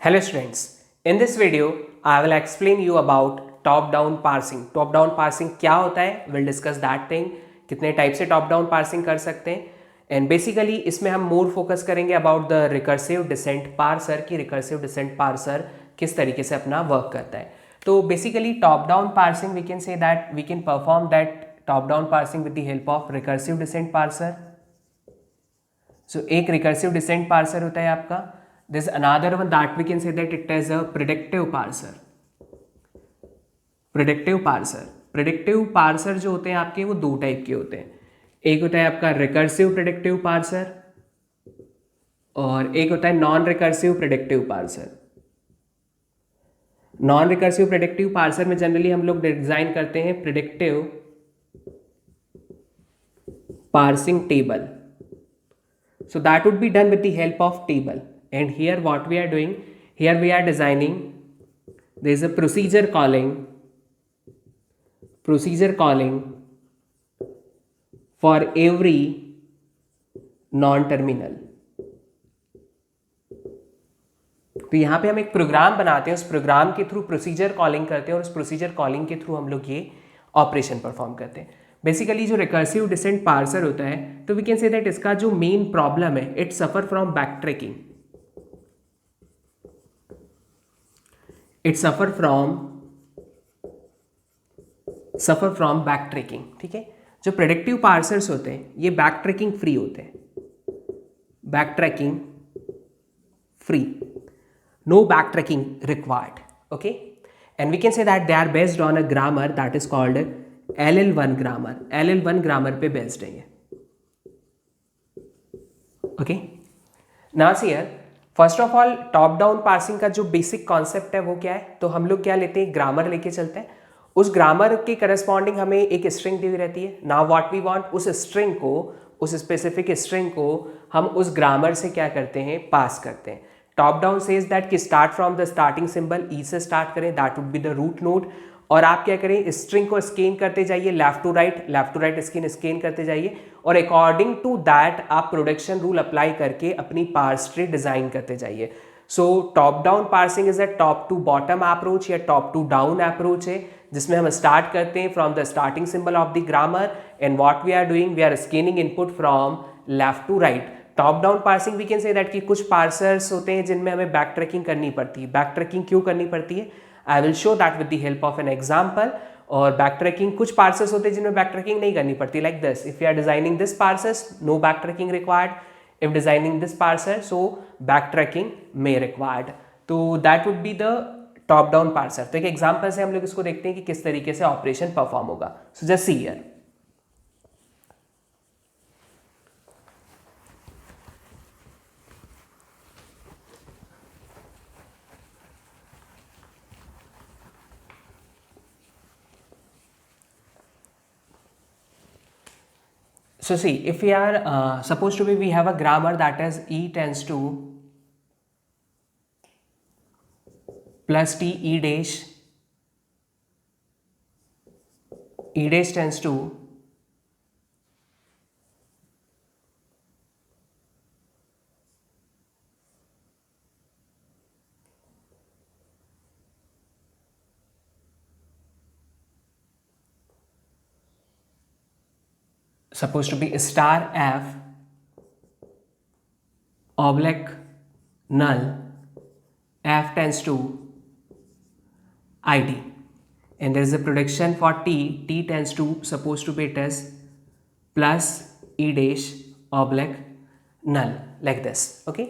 Hello students, in this video I will explain you about top down parsing. Top down parsing क्या होता है, we'll discuss that thing. कितने type से top down parsing कर सकते हैं एंड बेसिकली इसमें हम मोर फोकस करेंगे about the recursive descent parser कि रिकर्सिव डिसेंट पार्सर किस तरीके से अपना वर्क करता है. तो basically top down parsing we can say that we can perform that top down parsing with the help of recursive descent parser. So एक recursive descent parser होता है आपका. There's another one that we can say that it is a predictive parser. Predictive parser. Predictive parser जो होते हैं आपके वो दो टाइप के होते हैं. एक होता है आपका recursive predictive parser और एक होता है non recursive predictive parser. Non recursive predictive parser में जनरली हम लोग डिजाइन करते हैं predictive parsing table. So that would be done with the help of table. And here what we are doing, here we are designing, there is a procedure calling for every non-terminal. तो यहाँ पे हम एक programme बनाते हैं, उस programme के through procedure calling करते हैं और उस प्रोसीजर कॉलिंग के थ्रू हम लोग ये ऑपरेशन परफॉर्म करते हैं. बेसिकली जो रिकर्सिव डिसेंट पार्सर होता है तो वी कैन से दैट इसका जो मेन प्रॉब्लम है it suffer from back tracking. It suffer from back tracking. ठीक है, जो प्रेडिक्टिव पार्सर्स होते हैं ये बैक ट्रैकिंग फ्री होते हैं. Backtracking free, no backtracking required. Okay, and we can say that they are based on a grammar that is called LL1 grammar. LL1 grammar पे based है ये. Okay, now see here first of all top down parsing का जो basic concept है वो क्या है. तो हम लोग क्या लेते हैं, ग्रामर लेके चलते हैं. उस ग्रामर के करस्पॉन्डिंग हमें एक स्ट्रिंग दी हुई रहती है. नाउ व्हाट वी वांट, उस स्ट्रिंग को, उस स्पेसिफिक स्ट्रिंग को हम उस ग्रामर से क्या करते हैं, पास करते हैं. टॉप डाउन सेज दैट कि start from the starting symbol E से स्टार्ट करें, that would be the root node. और आप क्या करें, स्ट्रिंग को स्कैन करते जाइए लेफ्ट टू राइट स्कैन करते जाइए और अकॉर्डिंग टू दैट आप प्रोडक्शन रूल अप्लाई करके अपनी पार्स ट्री डिजाइन करते जाइए. So top down parsing is a top to bottom approach या टॉप टू डाउन अप्रोच है, जिसमें हम स्टार्ट करते हैं from the starting symbol of the grammar and what we are doing, we are scanning input from left to right. Top down parsing we can say that कि कुछ parsers होते हैं जिनमें हमें बैक ट्रैकिंग करनी पड़ती है. बैक ट्रैकिंग क्यों करनी पड़ती है, I will show that with the help of an example. और बैक ट्रैकिंग कुछ पार्सर्स होते हैं जिनमें बैक ट्रैकिंग नहीं करनी पड़ती. Like this, if you are designing this parsers no backtracking required. If designing this parser so backtracking may required. तो that would be the top down parser. तो एक example से हम लोग इसको देखते हैं कि किस तरीके से ऑपरेशन परफॉर्म होगा. सो just see here. So see, if we are supposed to be, we have a grammar that is E tends to plus T E dash tends to supposed to be star F oblique null F tends to ID, and there is a prediction for T tends to supposed to be it is plus E dash oblique null like this. Okay,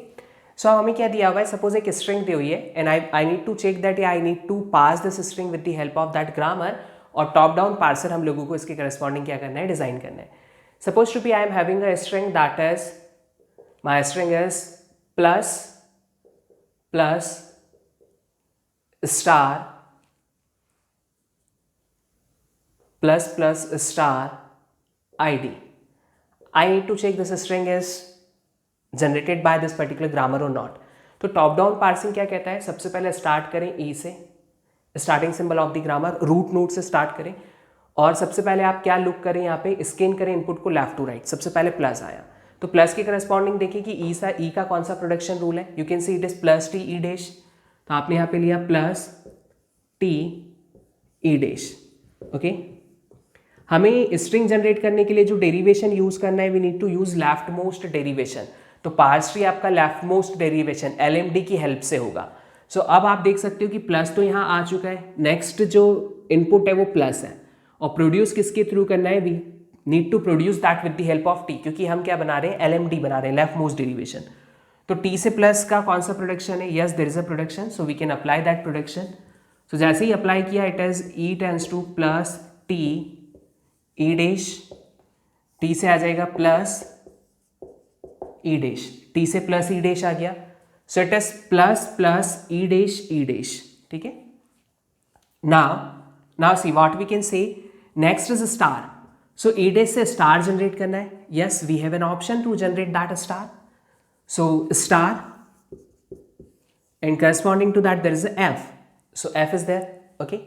so हमें क्या दिया हुआ है, suppose एक string दी हुई है and I need to check that I need to pass this string with the help of that grammar. और टॉप डाउन पार्सर हम लोगों को इसके करस्पॉन्डिंग क्या करना है, डिजाइन करना है. Supposed to be I am having a string that is, my string is plus star plus star ID. I need to check this string is generated by this particular grammar or not. तो top down parsing क्या कहता है, सबसे पहले start करें E से, starting symbol of the grammar, root node से start करें और सबसे पहले आप क्या लुक करें, यहाँ पे स्कैन करें इनपुट को लेफ्ट टू राइट. सबसे पहले प्लस आया तो प्लस के करस्पॉन्डिंग देखिए कि ई का कौन सा प्रोडक्शन रूल है. You can see it is plus T E dash. तो आपने यहाँ पे लिया plus T E dash. Okay, हमें स्ट्रिंग जनरेट करने के लिए जो डेरिवेशन यूज करना है, we need to use left most derivation. तो पार्स ट्री आपका लेफ्ट मोस्ट डेरिवेशन LMD की हेल्प से होगा। सो अब आप देख सकते हो कि प्लस तो यहाँ आ चुका है, नेक्स्ट जो इनपुट है वो प्लस है, और प्रोड्यूस किसके थ्रू करना है, we need to produce that with the help of T, क्योंकि हम क्या बना रहे हैं, LMD बना रहे हैं, लेफ्ट मोस्ट डेरिवेशन। तो टी से प्लस का कौन सा प्रोडक्शन है, yes there is a production, so we can apply that production. So जैसे ही अप्लाई किया, it is E tends to plus T E dash, T से आ जाएगा प्लस ई डैश, टी से प्लस ई डैश आ गया, so it is plus plus E dash, ठीक है। Now see what we can से, next is star. So E dash से स्टार जनरेट करना है, yes we have an option to generate that star, so star and corresponding to that there is F, so F is there. Okay,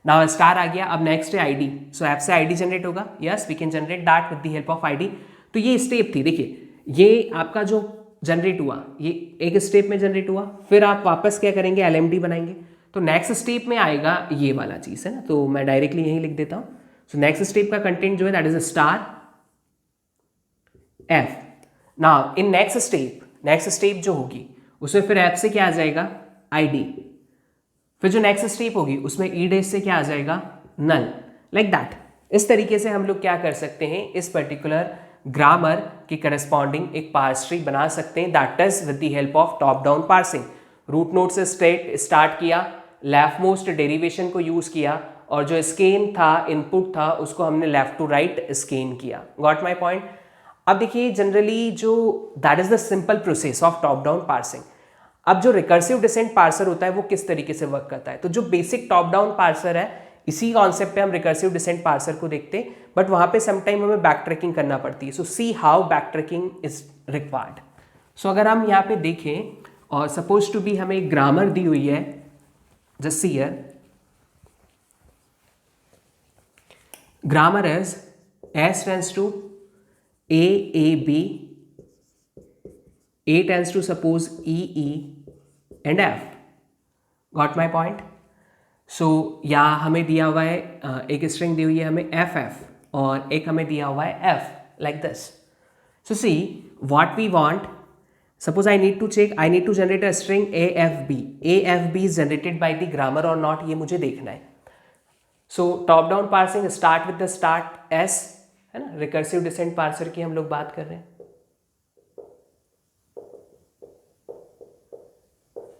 now star आ गया, अब next है ID, so F से ID generate होगा, yes we can generate that with the help of ID. तो ये step थी, देखिए ये आपका जो जनरेट हुआ, ये एक स्टेप में जनरेट हुआ, फिर आप वापस क्या करेंगे, LMD बनाएंगे। तो नेक्स्ट स्टेप में आएगा ये वाला चीज़ है ना, तो मैं डायरेक्टली यहीं लिख देता हूँ। सो नेक्स्ट स्टेप का कंटेंट जो है that is star F. Now in next step जो होगी उसमें फिर एफ से क्या आ जाएगा, ID, फिर जो नेक्स्ट स्टेप होगी उसमें ई डैश से क्या आ जाएगा, नल, लाइक दैट। इस तरीके से हम लोग क्या कर सकते हैं, इस पर्टिकुलर ग्रामर की करस्पॉन्डिंग एक पार्स ट्री बना सकते हैं, that is with the help of top down parsing. Root node से स्टार्ट किया, लेफ्ट मोस्ट डेरिवेशन को यूज किया, और जो स्केन था, इनपुट था, उसको हमने लेफ्ट टू राइट स्केन किया। Got my point. अब देखिए जनरली जो that is the simple process of top down parsing. अब जो रिकर्सिव डिसेंट पार्सर होता है वो किस तरीके से वर्क करता है, तो जो बेसिक टॉप डाउन पार्सर है, इसी कॉन्सेप्ट पे हम रिकर्सिव डिसेंट पार्सर को देखते हैं, बट वहां पे समटाइम हमें बैक ट्रैकिंग करना पड़ती है। So see how backtracking is required. So अगर हम यहाँ पे देखें, और सपोज टू बी हमें ग्रामर दी हुई है, just see here, grammar is S tends to A B, A tends to suppose E and F. Got my point? So यहाँ हमें दिया हुआ है एक स्ट्रिंग दी हुई है हमें FF, और एक हमें दिया हुआ है F, like this. So see what we want. Suppose I need to generate a string AFB. AFB is generated by the grammar or not, ये मुझे देखना है. So top down parsing start with the start S, है ना, recursive descent parser की हम लोग बात कर रहे हैं.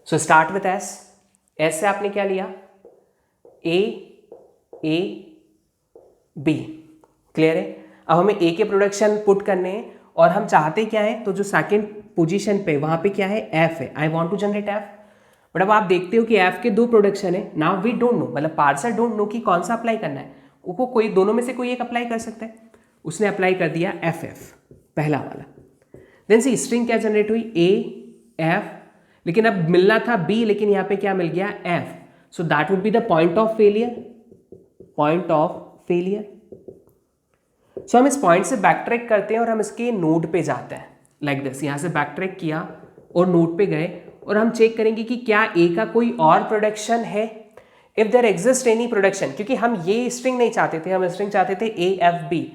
सो स्टार्ट विथ एस से आपने क्या लिया, A B, क्लियर है। अब हमें A के प्रोडक्शन पुट करने हैं, और हम चाहते क्या है, तो जो सेकंड पोजीशन पे वहां पे क्या है, F है, I want to generate F। But अब आप देखते हो कि F के दो प्रोडक्शन है, नाउ वी डोंट नो, मतलब पार्सर डोंट नो कि कौन सा अप्लाई करना है, वो कोई दोनों में से कोई एक अप्लाई कर सकता है। उसने अप्लाई कर दिया FF, पहला वाला। देन सी स्ट्रिंग क्या जनरेट हुई, AF, लेकिन अब मिलना था B, लेकिन यहाँ पे क्या मिल गया, F। So that would be the point of failure. So हम इस पॉइंट से बैक ट्रैक करते हैं और हम इसके नोड पे जाते हैं, लाइक दिस। यहाँ से बैक ट्रैक किया और नोड पे गए, और हम चेक करेंगे कि क्या A का कोई और प्रोडक्शन है, if there exist any production, क्योंकि हम ये स्ट्रिंग नहीं चाहते थे, हम स्ट्रिंग चाहते थे AFB।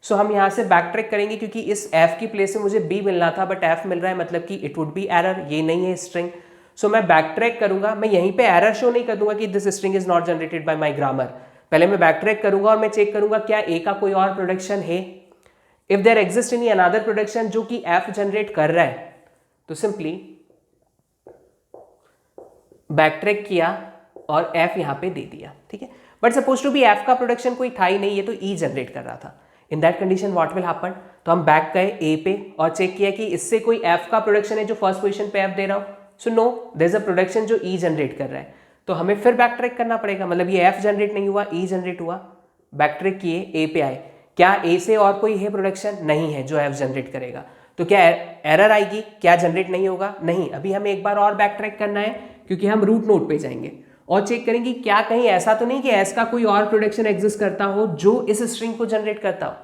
सो हम यहाँ से बैक ट्रैक करेंगे, क्योंकि इस F की प्लेस में मुझे B मिलना था, बट F मिल रहा है, मतलब कि इट वुड बी एरर, ये नहीं है स्ट्रिंग। सो मैं बैक ट्रैक करूंगा, मैं यहीं पे एरर शो नहीं कर दूंगा कि this string is not generated bye my grammar. पहले मैं बैक ट्रैक करूंगा और मैं चेक करूंगा क्या A का कोई और प्रोडक्शन है। If there exist any another production जो कि F जनरेट कर रहा है, तो सिंपली बैक ट्रैक किया और F यहाँ पे दे दिया, ठीक है। But suppose to be F का प्रोडक्शन कोई था ही नहीं, ये तो E जनरेट कर रहा था। In that condition what will happen, तो हम बैक गए A पे और चेक किया कि इससे कोई F का प्रोडक्शन है जो फर्स्ट पोजीशन पे F दे रहा हूँ। So no, there is a production जो E जनरेट कर रहा है, तो हमें फिर बैक ट्रैक करना पड़ेगा, मतलब ये F जनरेट नहीं हुआ, E जनरेट हुआ। बैक ट्रैक किए, A पे आए, क्या A से और कोई है प्रोडक्शन, नहीं है जो F जनरेट करेगा, तो क्या एरर आएगी, क्या जनरेट नहीं होगा, नहीं। अभी हमें एक बार और बैक ट्रैक करना है, क्योंकि हम रूट नोड पे जाएंगे और चेक करेंगे क्या कहीं ऐसा तो नहीं कि S का कोई और प्रोडक्शन एग्जिस्ट करता हो जो इस स्ट्रिंग को जनरेट करता हो।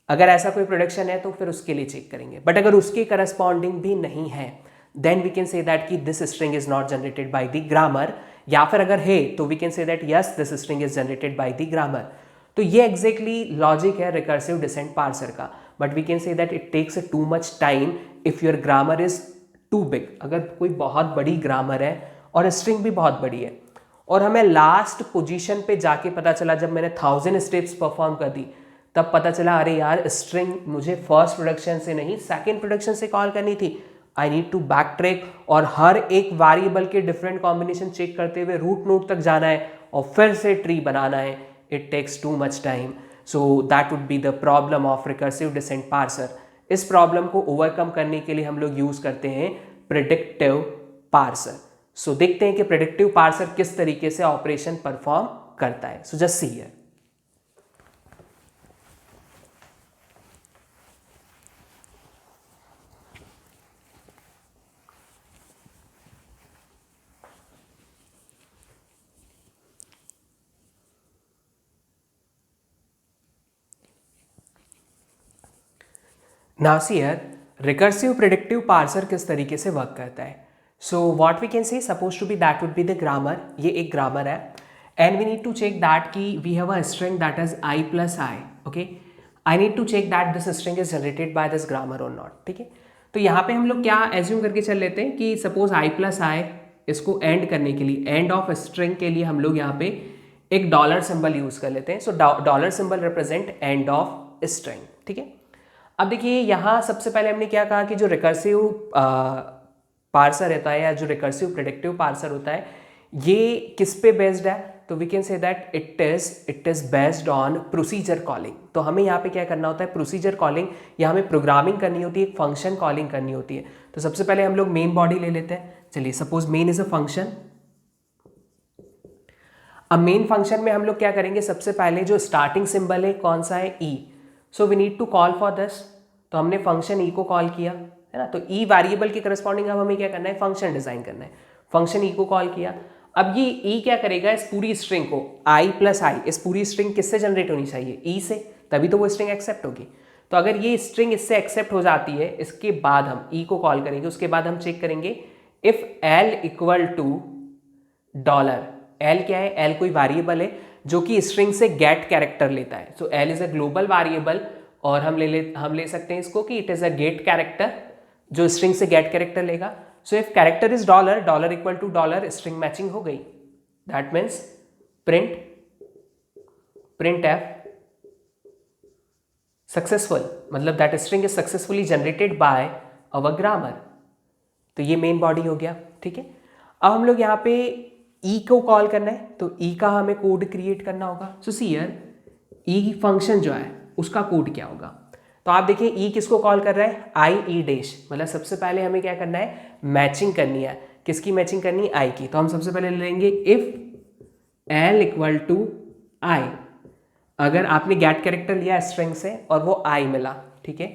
अगर ऐसा कोई प्रोडक्शन है तो फिर उसके लिए चेक करेंगे, बट अगर उसके करस्पॉन्डिंग भी नहीं है, then we can say that कि this string is not generated by the grammar, या फिर अगर है तो we can say that yes this string is generated by the grammar. तो ये एग्जैक्टली लॉजिक है रिकर्सिव डिसेंट पार्सर का, but we can say that it takes too much time if your grammar is too big. अगर कोई बहुत बड़ी grammar है और स्ट्रिंग भी बहुत बड़ी है और हमें लास्ट पोजीशन पे जाके पता चला, जब मैंने 1000 स्टेप्स परफॉर्म कर दी तब पता चला अरे यार स्ट्रिंग मुझे फर्स्ट प्रोडक्शन से नहीं सेकंड प्रोडक्शन से कॉल करनी थी, I need to back track और हर एक वेरिएबल के डिफरेंट कॉम्बिनेशन चेक करते हुए रूट नोड तक जाना है और फिर से ट्री बनाना है। It takes too much time, so that would be the problem of recursive descent parser. इस प्रॉब्लम को ओवरकम करने के लिए हम लोग यूज करते हैं प्रेडिक्टिव पार्सर। सो देखते हैं कि प्रेडिक्टिव पार्सर किस तरीके से ऑपरेशन परफॉर्म करता है। So just see here. Now see here recursive predictive parser किस तरीके से वर्क करता है। So what we can say suppose to be that would be the grammar. ये एक ग्रामर है and we need to check that कि we have a string that is i plus I. Okay, I need to check that this string is generated by this grammar और not. ठीक है, तो यहाँ पे हम लोग क्या एज्यूम करके चल लेते हैं कि सपोज i प्लस आई, इसको एंड करने के लिए, एंड ऑफ स्ट्रिंग के लिए हम लोग यहाँ पे एक डॉलर सिंबल यूज कर लेते हैं। So dollar symbol represent end of string. ठीक है, अब देखिए यहाँ सबसे पहले हमने क्या कहा कि जो रिकर्सिव पार्सर रहता है या जो रिकर्सिव प्रेडिक्टिव पार्सर होता है ये किस पे बेस्ड है, तो we can say that it is based on procedure calling. तो हमें यहाँ पे क्या करना होता है, प्रोसीजर कॉलिंग, या हमें प्रोग्रामिंग करनी होती है, एक फंक्शन कॉलिंग करनी होती है। तो सबसे पहले हम लोग मेन बॉडी ले लेते हैं। चलिए suppose main is a function. अब मेन फंक्शन में हम लोग क्या करेंगे, सबसे पहले जो स्टार्टिंग सिंबल है कौन सा है, E. So we need to call for this. तो हमने फंक्शन ई को कॉल किया है ना, तो ई वेरिएबल के करस्पॉन्डिंग अब हमें क्या करना है, फंक्शन डिजाइन करना है। फंक्शन ई को कॉल किया। अब ये ई क्या करेगा, इस पूरी स्ट्रिंग को आई प्लस आई, इस पूरी स्ट्रिंग किससे जनरेट होनी चाहिए, ई से, तभी तो वो स्ट्रिंग एक्सेप्ट होगी। तो अगर ये स्ट्रिंग इससे एक्सेप्ट हो जाती है, इसके बाद हम ई को कॉल करेंगे। उसके बाद हम चेक करेंगे if L equal to dollar. L क्या है, एल कोई वेरिएबल है जो कि स्ट्रिंग से गेट कैरेक्टर लेता है। So L is a global variable और हम ले सकते हैं इसको कि it is a get character जो स्ट्रिंग से गेट कैरेक्टर लेगा। So if character is dollar, dollar equal to dollar, string matching हो गई। That means print F successful, मतलब that string is successfully generated by our grammar. तो ये main body हो गया। ठीक है, अब हम लोग यहाँ पे ई को कॉल करना है, तो ई का हमें कोड क्रिएट करना होगा। सो सी हियर ई फंक्शन जो है उसका कोड क्या होगा, तो आप देखिए ई किसको कॉल कर रहा है, आई ई डैश, मतलब सबसे पहले हमें क्या करना है, मैचिंग करनी है। किसकी मैचिंग करनी है, आई की। तो हम सबसे पहले लेंगे इफ एल इक्वल टू आई। अगर आपने गेट कैरेक्टर लिया स्ट्रिंग से और वो आई मिला, ठीक है,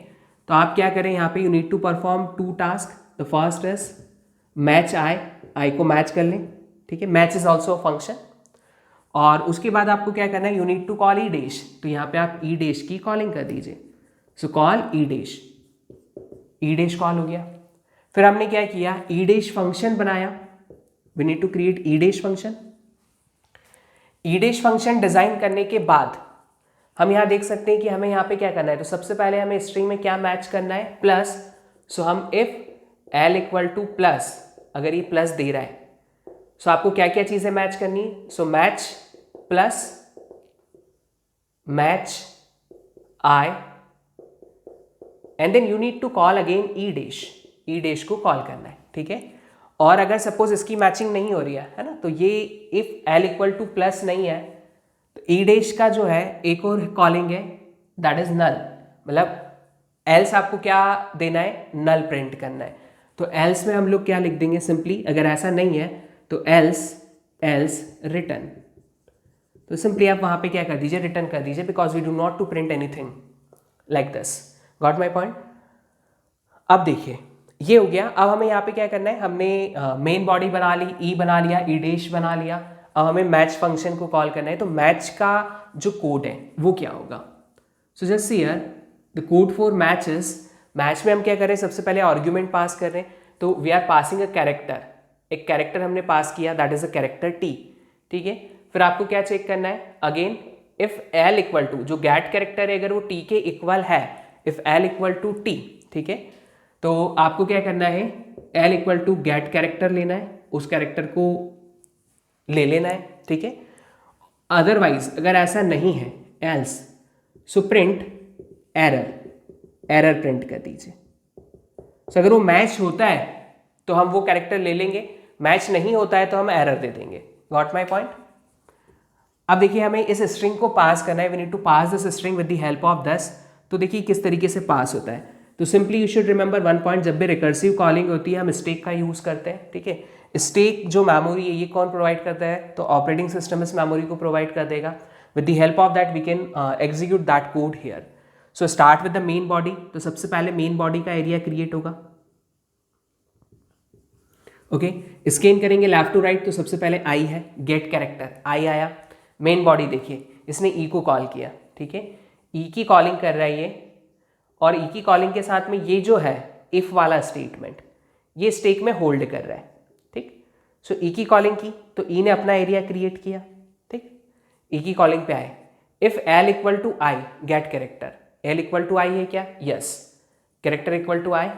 तो आप क्या करें, यहाँ पे you need to perform two task. The first is match I को मैच कर लें। ठीक है, मैच इज ऑल्सो फंक्शन। और उसके बाद आपको क्या करना है, you need to call E dash. तो यहाँ पे आप ई डैश की कॉलिंग कर दीजिए। So call E dash, E dash call हो गया। फिर हमने क्या किया, ई डैश फंक्शन बनाया। We need to create E dash function. E dash function design करने के बाद हम यहाँ देख सकते हैं कि हमें यहाँ पे क्या करना है। तो सबसे पहले हमें स्ट्रिंग में क्या मैच करना है, प्लस। सो हम if L equal two plus, अगर ये प्लस दे रहा है, सो आपको क्या क्या चीजें मैच करनी है। So match plus, match I, and then you need to call again E dash. E dash को कॉल करना है। ठीक है, और अगर सपोज इसकी मैचिंग नहीं हो रही है ना, तो ये if L equal two plus नहीं है, तो ई डैश का जो है एक और कॉलिंग है, दैट इज नल। मतलब एल्स आपको क्या देना है, नल प्रिंट करना है। तो एल्स में हम लोग क्या लिख देंगे, सिंपली अगर ऐसा नहीं है तो एल्स रिटर्न। तो सिंपली आप वहां पे क्या कर दीजिए, रिटर्न कर दीजिए, because we do not to print anything like this. Got my point. अब देखिए ये हो गया। अब हमें यहाँ पे क्या करना है, हमने मेन बॉडी बना ली, ई बना लिया, ई डैश बना लिया। अब हमें मैच फंक्शन को कॉल करना है। तो मैच का जो कोड है वो क्या होगा। So just here the code for match is, match में हम क्या कर रहे हैं, सबसे पहले आर्ग्यूमेंट पास कर रहे हैं। तो we are passing a character, एक कैरेक्टर हमने पास किया, that is a character T, ठीक है। फिर आपको क्या चेक करना है, again if L equal to, जो गेट कैरेक्टर है अगर वो टी के इक्वल है, if L equal to T, ठीक है, तो आपको क्या करना है, L equal to get character लेना है, उस कैरेक्टर को ले लेना है, ठीक है। अदरवाइज अगर ऐसा नहीं है, else so print error, error print कर दीजिए। सो अगर वो मैच होता है तो हम वो कैरेक्टर ले लेंगे, मैच नहीं होता है तो हम एरर दे देंगे। Got my point. अब देखिए हमें इस स्ट्रिंग को पास करना है, we need to pass this string with the help of this. तो देखिए किस तरीके से पास होता है। तो simply you should remember one point, जब भी रिकर्सिव कॉलिंग होती है हम स्टैक का यूज करते हैं, ठीक है। स्टैक जो मेमोरी है ये कौन प्रोवाइड करता है, तो ऑपरेटिंग सिस्टम इस मेमोरी को प्रोवाइड कर देगा। With the help of that we can execute that code here. So start with the main body, तो सबसे पहले मेन बॉडी का एरिया क्रिएट होगा, ओके। स्कैन करेंगे लेफ्ट टू राइट, तो सबसे पहले आई है, गेट कैरेक्टर आई आया। मेन बॉडी देखिए इसने ई को कॉल किया, ठीक है, ई की कॉलिंग कर रहा है ये, और ई की कॉलिंग के साथ में ये जो है इफ वाला स्टेटमेंट ये स्टेक में होल्ड कर रहा है, ठीक। सो ई की कॉलिंग की तो ई ने अपना एरिया क्रिएट किया, ठीक। ई की कॉलिंग पे आए, if L equal to I get character, L equal to I है क्या, yes, character equal to I,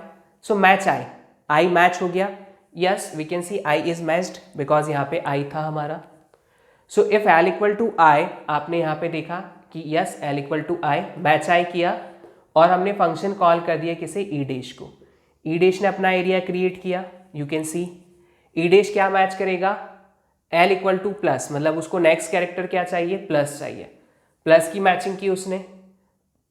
so match I match हो गया, yes we can see I is matched because यहाँ पे आई था हमारा। So if L equal to I, आपने यहाँ पे देखा कि yes L equal to I, match I किया, और हमने फंक्शन कॉल कर दिया किसे, ई डैश को। ई डैश ने अपना एरिया क्रिएट किया, you can C E dash क्या मैच करेगा, एल इक्वल टू प्लस, मतलब उसको नेक्स्ट कैरेक्टर क्या चाहिए, प्लस चाहिए, प्लस की मैचिंग की उसने,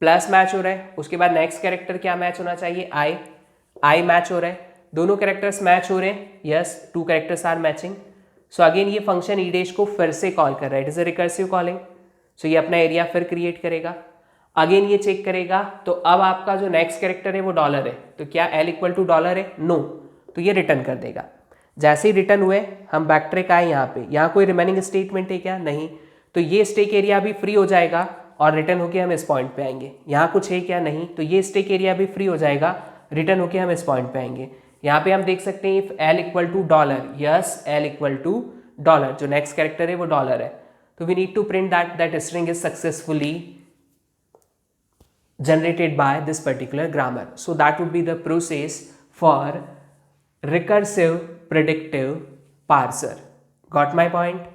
प्लस मैच हो रहा है। उसके बाद नेक्स्ट कैरेक्टर क्या मैच होना चाहिए, आई मैच हो रहा है, दोनों कैरेक्टर्स मैच हो रहे हैं, yes two characters are matching. So again ये फंक्शन ई डैश को फिर से कॉल कर रहा है, it is a recursive calling. So ये अपना एरिया फिर क्रिएट करेगा, अगेन ये चेक करेगा, तो अब आपका जो नेक्स्ट कैरेक्टर है वो डॉलर है, तो क्या एल इक्वल टू डॉलर है, नो, तो ये रिटर्न कर देगा। जैसे ही रिटर्न हुए हम बैक ट्रैक आए यहाँ पे, यहाँ कोई रिमेनिंग स्टेटमेंट है क्या, नहीं, तो ये स्टैक एरिया भी फ्री हो जाएगा और रिटर्न होके हम इस पॉइंट पे आएंगे। यहाँ कुछ है क्या, नहीं, तो ये स्टैक एरिया भी फ्री हो जाएगा, रिटर्न होके हम इस पॉइंट पे आएंगे। यहाँ पे हम देख सकते हैं if L equal to dollar, yes L equal to dollar, जो नेक्स्ट कैरेक्टर है वो डॉलर है, तो we need to print that string is successfully generated by this particular grammar. So that would be the process for recursive predictive parser. Got my point?